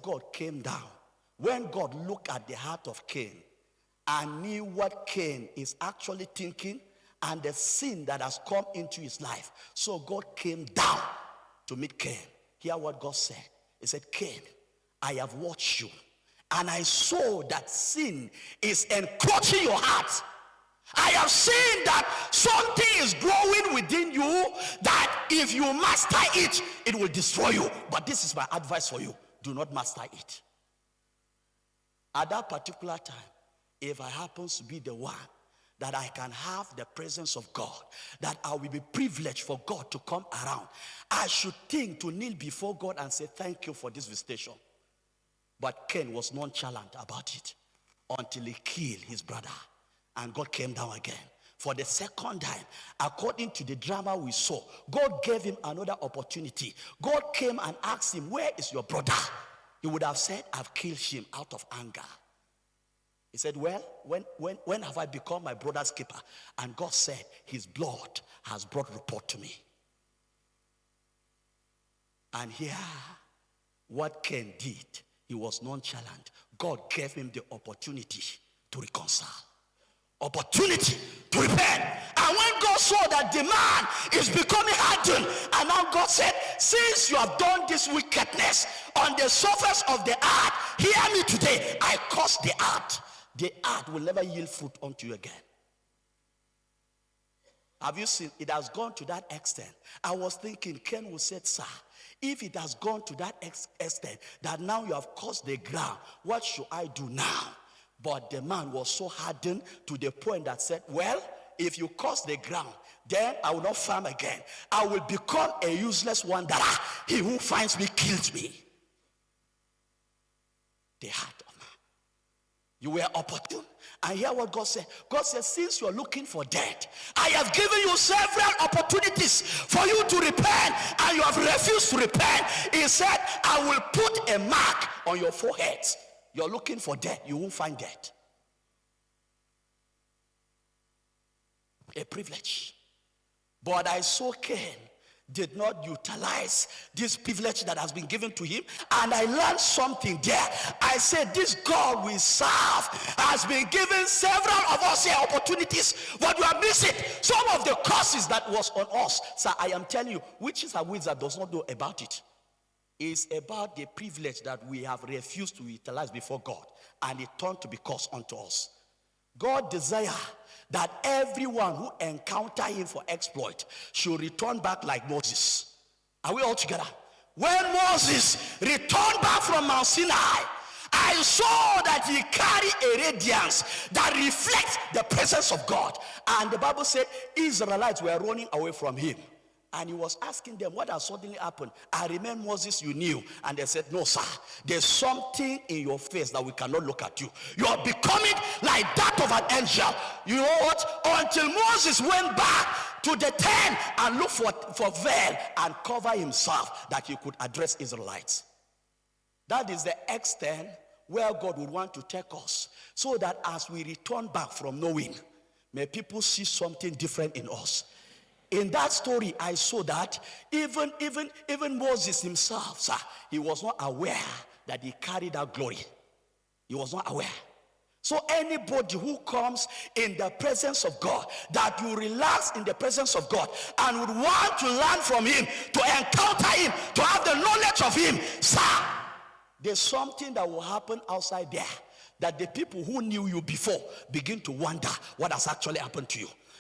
of God came down. When God looked at the heart of Cain and knew what Cain is actually thinking and the sin that has come into his life, so God came down to meet Cain. Hear what God said. He said, Cain, I have watched you, and I saw that sin is encroaching your heart. I have seen that something is growing within you that if you master it, it will destroy you. But this is my advice for you. Do not master it. At that particular time, if I happen to be the one that I can have the presence of God, that I will be privileged for God to come around, I should think to kneel before God and say, thank you for this visitation. But Cain was nonchalant about it until he killed his brother. And God came down again. For the second time, according to the drama we saw, God gave him another opportunity. God came and asked him, where is your brother? He would have said, I've killed him out of anger. He said, well, when have I become my brother's keeper? And God said, his blood has brought report to me. And here, what Cain did, he was nonchalant. God gave him the opportunity to reconcile. Opportunity to repent. And when God saw that the man is becoming hardened, and now God said, since you have done this wickedness on the surface of the earth, hear me today, I curse the earth. The earth will never yield fruit unto you again. Have you seen? It has gone to that extent. I was thinking, Ken will say, sir, if it has gone to that extent that now you have cursed the ground, what should I do now? But the man was so hardened to the point that said, well, if you curse the ground, then I will not farm again. I will become a useless wanderer. He who finds me kills me. The heart of man. You were opportune. And hear what God said. God said, since you are looking for death, I have given you several opportunities for you to repent, and you have refused to repent. He said, I will put a mark on your forehead. You're looking for death, you won't find death. A privilege. But I saw Cain did not utilize this privilege that has been given to him, and I learned something there. I said, this God we serve has been given several of us here opportunities, but you are missing some of the curses that was on us. So I am telling you, witches and wizards does not know about it. It's about the privilege that we have refused to utilize before God, and it turned to be curse unto us. God desires that everyone who encounter him for exploit should return back like Moses. Are we all together? When Moses returned back from Mount Sinai, I saw that he carried a radiance that reflects the presence of God. And the Bible said Israelites were running away from him. And he was asking them, what has suddenly happened? I remember Moses, you knew. And they said, no, sir, there's something in your face that we cannot look at you. You are becoming like that of an angel. You know what? Until Moses went back to the tent and looked for veil and cover himself that he could address Israelites. That is the extent where God would want to take us, so that as we return back from knowing, may people see something different in us. In that story, I saw that even Moses himself, sir, he was not aware that he carried that glory. He was not aware. So anybody who comes in the presence of God, that you relax in the presence of God and would want to learn from him, to encounter him, to have the knowledge of him, sir, there's something that will happen outside there, that the people who knew you before begin to wonder what has actually happened to you.